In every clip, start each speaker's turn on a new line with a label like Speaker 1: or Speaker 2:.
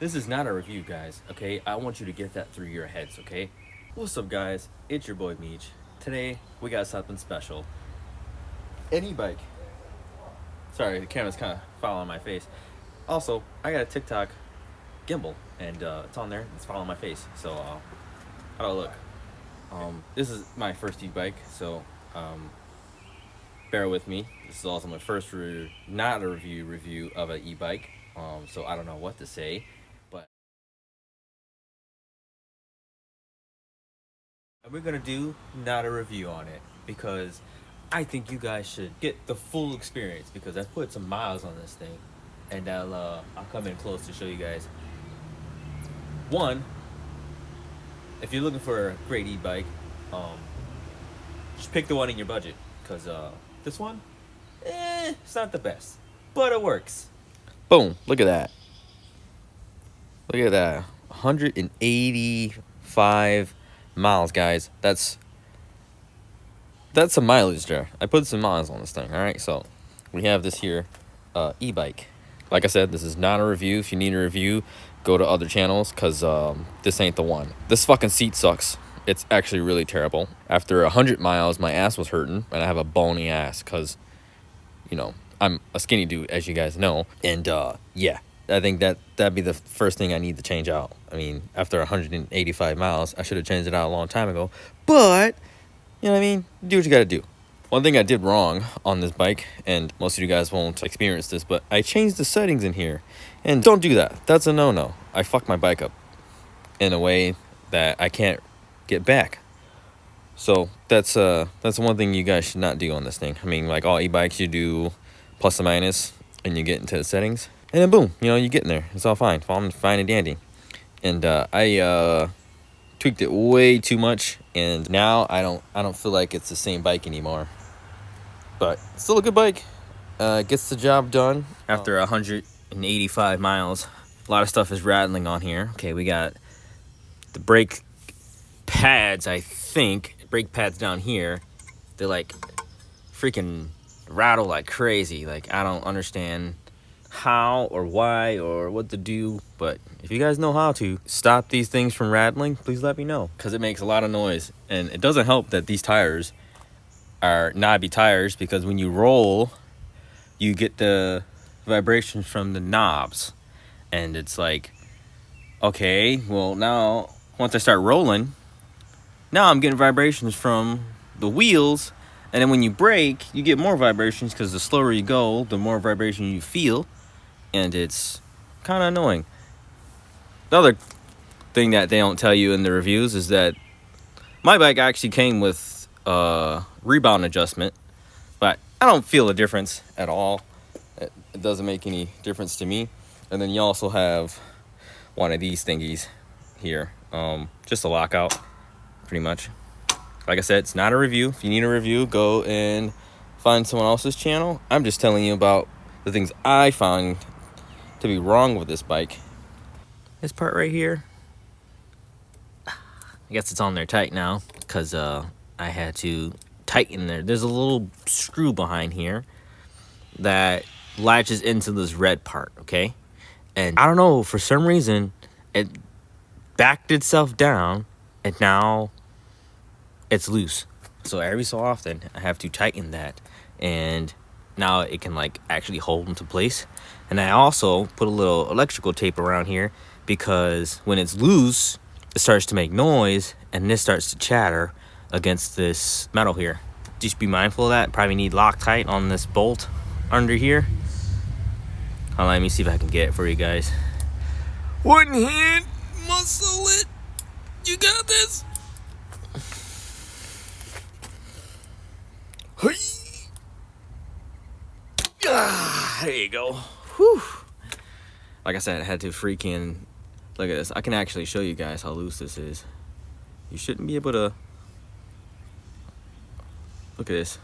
Speaker 1: This is not a review, guys, okay? I want you to get that through your heads, okay? What's up, guys? It's your boy Meech. Today, we got something special. An e-bike. Sorry, the camera's kind of following my face. Also, I got a TikTok gimbal, and it's on there. It's following my face. So, how do I look? This is my first e-bike, so bear with me. This is also my first not a review of an e-bike. So I don't know what to say, but we're gonna do not a review on it because I think you guys should get the full experience because I put some miles on this thing, and I'll come in close to show you guys. One, if you're looking for a great e-bike, um, just pick the one in your budget because this one, it's not the best, but it works. Boom! Look at that. Look at that. 185 miles, guys. That's some mileage there. I put some miles on this thing. All right, so we have this here e-bike. Like I said, this is not a review. If you need a review, go to other channels because this ain't the one. This fucking seat sucks. It's actually really terrible. After 100 miles, my ass was hurting, and I have a bony ass because, you know, I'm a skinny dude, as you guys know. And yeah, I think that'd be the first thing I need to change out. I mean, after 185 miles, I should have changed it out a long time ago. But, you know what I mean? Do what you got to do. One thing I did wrong on this bike, and most of you guys won't experience this, but I changed the settings in here. And don't do that. That's a no-no. I fucked my bike up in a way that I can't get back. So that's one thing you guys should not do on this thing. I mean, like all e-bikes, you do plus or minus, and you get into the settings, and then boom, you know, you get in there. It's all fine, fine and dandy. And I tweaked it way too much, and now I don't feel like it's the same bike anymore. But still a good bike. Gets the job done. After 185 miles, a lot of stuff is rattling on here. Okay, we got the brake pads, I think. Brake pads down here. They're like freaking rattle like crazy. Like, I don't understand how or why or what to do, but if you guys know how to stop these things from rattling, please let me know, because it makes a lot of noise. And it doesn't help that these tires are knobby tires, because when you roll, you get the vibrations from the knobs, and it's like, okay, well, now once I start rolling, now I'm getting vibrations from the wheels, and then when you brake, you get more vibrations, because the slower you go, the more vibration you feel, and it's kind of annoying. The other thing that they don't tell you in the reviews is that my bike actually came with rebound adjustment, but I don't feel a difference at all. It doesn't make any difference to me. And then you also have one of these thingies here, just a lockout, pretty much. Like I said, it's not a review. If you need a review, go and find someone else's channel. I'm just telling you about the things I found to be wrong with this bike. This part right here, I guess it's on there tight now, because I had to tighten there. There's a little screw behind here that latches into this red part, okay? And I don't know, for some reason, it backed itself down, and now it's loose. So every so often, I have to tighten that, and now it can like actually hold into place. And I also put a little electrical tape around here, because when it's loose, it starts to make noise, and this starts to chatter against this metal here. Just be mindful of that. Probably need Loctite on this bolt under here. Let me see if I can get it for you guys. One hand, muscle it. You got this. There you go. Whew. Like I said, I had to freaking look at this. I can actually show you guys how loose this is. You shouldn't be able to. Look at this.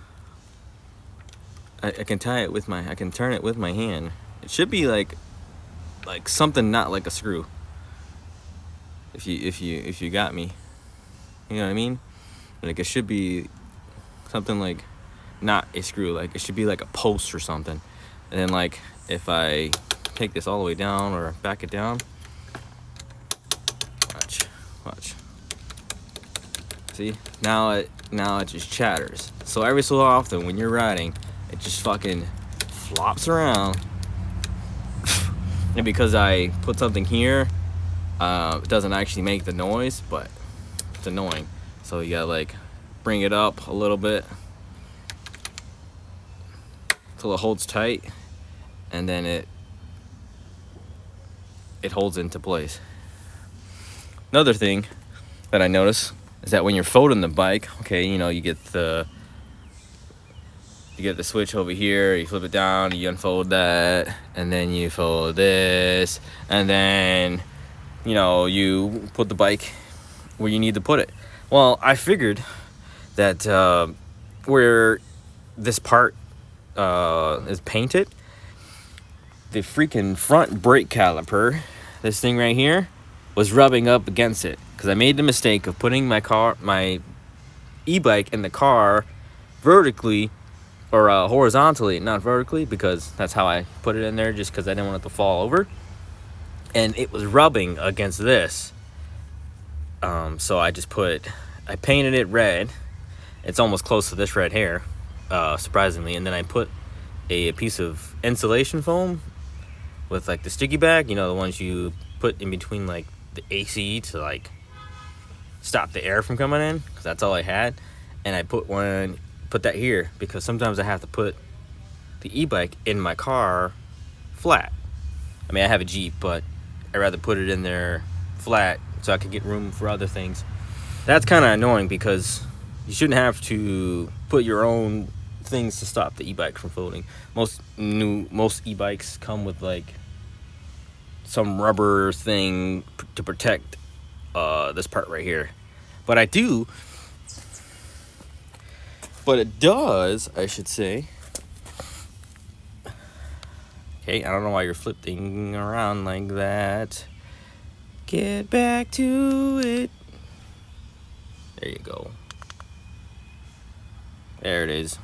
Speaker 1: I can tie it with I can turn it with my hand. It should be like something not like a screw. If you got me, you know what I mean? Like, it should be something like not a screw. Like, it should be like a post or something. And then like if I take this all the way down or back it down, Watch. See, now it just chatters. So every so often when you're riding, it just fucking flops around. And because I put something here, it doesn't actually make the noise, but it's annoying. So you gotta like bring it up a little bit till it holds tight, and then it holds into place. Another thing that I notice is that when you're folding the bike, okay, you know, you get the switch over here, you flip it down, you unfold that, and then you fold this, and then, you know, you put the bike where you need to put it. Well, I figured that where this part is painted, the freaking front brake caliper, this thing right here, was rubbing up against it, because I made the mistake of putting my e-bike in the car vertically or horizontally, not vertically, because that's how I put it in there, just because I didn't want it to fall over, and it was rubbing against this. So I painted it red. It's almost close to this red hair, surprisingly, and then I put a piece of insulation foam with like the sticky bag, you know, the ones you put in between like the AC to like stop the air from coming in, because that's all I had. And I put that here because sometimes I have to put the e-bike in my car flat. I mean, I have a Jeep, but I'd rather put it in there flat so I could get room for other things. That's kind of annoying because you shouldn't have to put your own things to stop the e-bike from folding. Most e-bikes come with like some rubber thing to protect this part right here. But it does, I should say. Okay, I don't know why you're flipping around like that. Get back to it. There you go. There it is.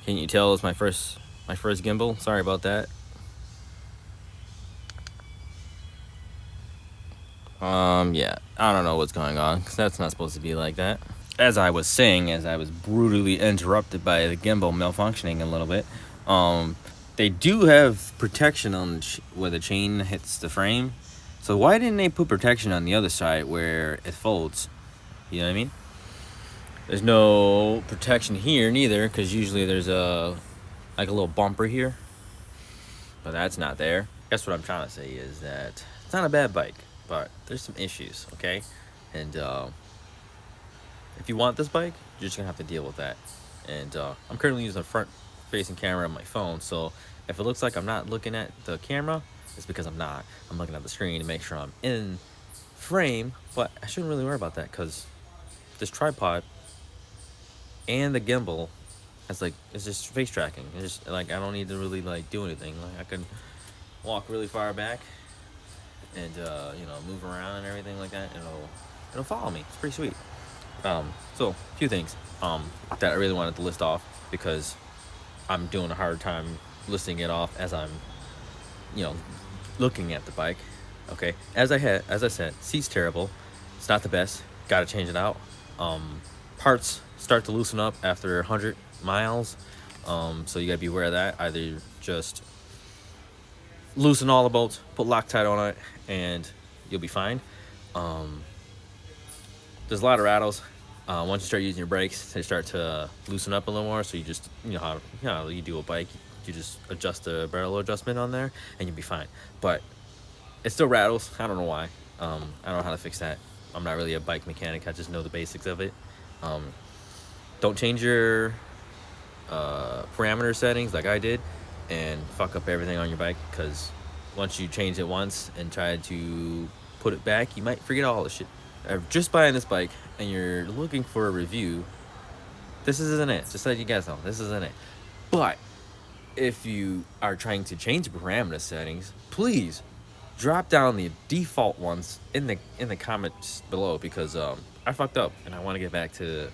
Speaker 1: Can you tell it's my first gimbal? Sorry about that. Yeah, I don't know what's going on, because that's not supposed to be like that. As I was saying, as I was brutally interrupted by the gimbal malfunctioning a little bit, they do have protection on where the chain hits the frame. So why didn't they put protection on the other side where it folds? You know what I mean? There's no protection here neither, because usually there's like a little bumper here, but that's not there. Guess what I'm trying to say is that it's not a bad bike, but there's some issues, okay? And if you want this bike, you're just gonna have to deal with that. And I'm currently using a front-facing camera on my phone, so if it looks like I'm not looking at the camera, it's because I'm not. I'm looking at the screen to make sure I'm in frame, but I shouldn't really worry about that, because this tripod and the gimbal, it's just face tracking. It's just like I don't need to really like do anything. Like I can walk really far back and you know, move around and everything like that. It'll follow me. It's pretty sweet. So a few things that I really wanted to list off, because I'm doing a hard time listing it off as I'm, you know, looking at the bike. Okay, as I said, seat's terrible. It's not the best. Got to change it out. Parts start to loosen up after 100 miles, so you gotta be aware of that. Either just loosen all the bolts, put Loctite on it, and you'll be fine. There's a lot of rattles. Once you start using your brakes, they start to loosen up a little more. So you just, you know how you do a bike, you just adjust the barrel adjustment on there, and you'll be fine. But it still rattles. I don't know why. I don't know how to fix that. I'm not really a bike mechanic. I just know the basics of it. Don't change your parameter settings like I did and fuck up everything on your bike, because once you change it once and try to put it back, you might forget all the shit. Just buying this bike and you're looking for a review, this isn't it. Just so you guys know, this isn't it. But if you are trying to change parameter settings, please drop down the default ones in the comments below, because I fucked up and I want to get back to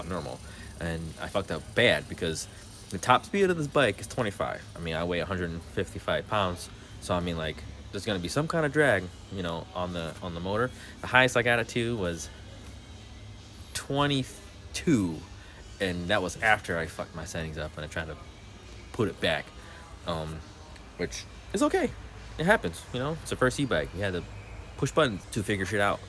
Speaker 1: normal. And I fucked up bad, because The top speed of this bike is 25. I mean, I weigh 155 pounds, so I mean, like, there's gonna be some kind of drag, you know, on the motor. The highest I got it to was 22, and that was after I fucked my settings up and I tried to put it back, which is okay. It happens, you know. It's the first e-bike. You had to push buttons to figure shit out.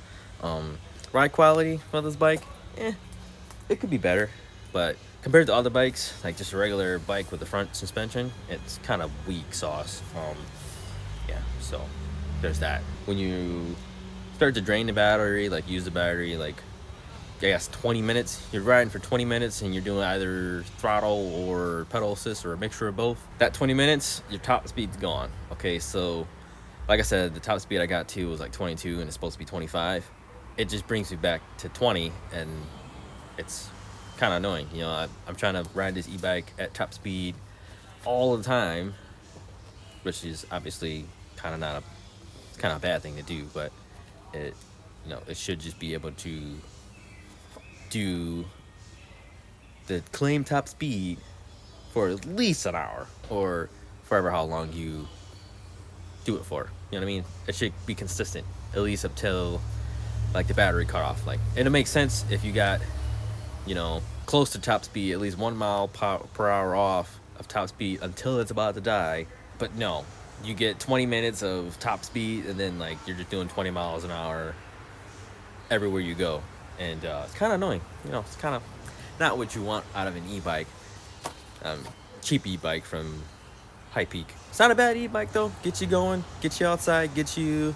Speaker 1: Ride quality for this bike, it could be better, but compared to other bikes, like just a regular bike with the front suspension, it's kind of weak sauce. Yeah, so there's that. When you start to drain the battery, like use the battery, like I guess 20 minutes, you're riding for 20 minutes and you're doing either throttle or pedal assist or a mixture of both. That 20 minutes, your top speed's gone. Okay, so like I said, the top speed I got to was like 22 and it's supposed to be 25. It just brings me back to 20, and it's kind of annoying. You know, I'm trying to ride this e-bike at top speed all the time, which is obviously kind of not a bad thing to do, but it, you know, it should just be able to do the claim top speed for at least an hour or forever how long you do it for. You know what I mean? It should be consistent, at least up till like the battery cut off. Like, and it makes sense if you got, you know, close to top speed, at least 1 mile per hour off of top speed until it's about to die. But no, you get 20 minutes of top speed and then like you're just doing 20 miles an hour everywhere you go, and it's kind of annoying. You know, it's kind of not what you want out of an e-bike. Cheap e-bike from Hipeak. It's not a bad e-bike though. Get you going, get you outside, get you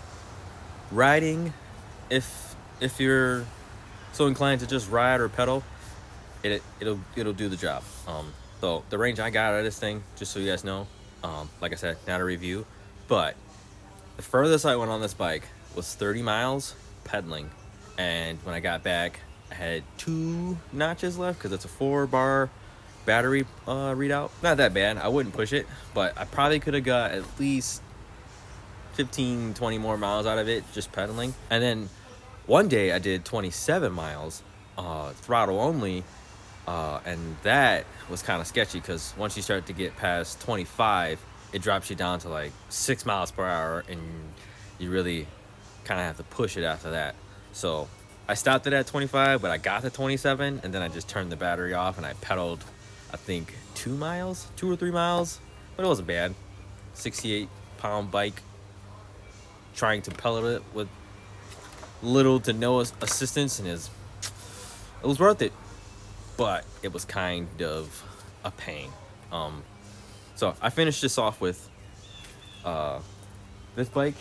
Speaker 1: riding. If you're so inclined to just ride or pedal, it'll do the job. So the range I got out of this thing, just so you guys know, like I said, not a review, but the furthest I went on this bike was 30 miles pedaling, and when I got back, I had 2 notches left because it's a 4-bar battery readout. Not that bad. I wouldn't push it, but I probably could have got at least 15-20 more miles out of it just pedaling. And then one day I did 27 miles throttle only, and that was kind of sketchy because once you start to get past 25, it drops you down to like 6 miles per hour, and you really kind of have to push it after that. So I stopped it at 25, but I got to 27, and then I just turned the battery off and I pedaled, I think 2 or 3 miles, but it wasn't bad. 68-pound bike, trying to pedal it with little to no assistance, and it was worth it, but it was kind of a pain. So I finished this off with this bike.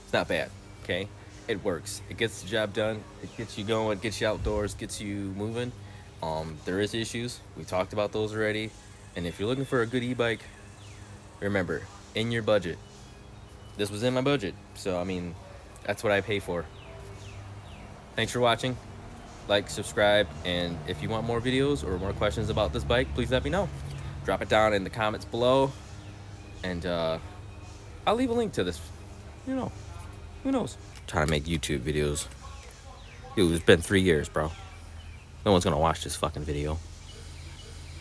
Speaker 1: It's not bad, okay? It works. It gets the job done. It gets you going, gets you outdoors, gets you moving. There is issues. We talked about those already. And if you're looking for a good e-bike, remember, in your budget. This was in my budget, so I mean, that's what I pay for. Thanks for watching. Like, subscribe, and if you want more videos or more questions about this bike, please let me know. Drop it down in the comments below, and I'll leave a link to this. You know, who knows? Trying to make YouTube videos. Dude, it's been 3 years, bro. No one's gonna watch this fucking video.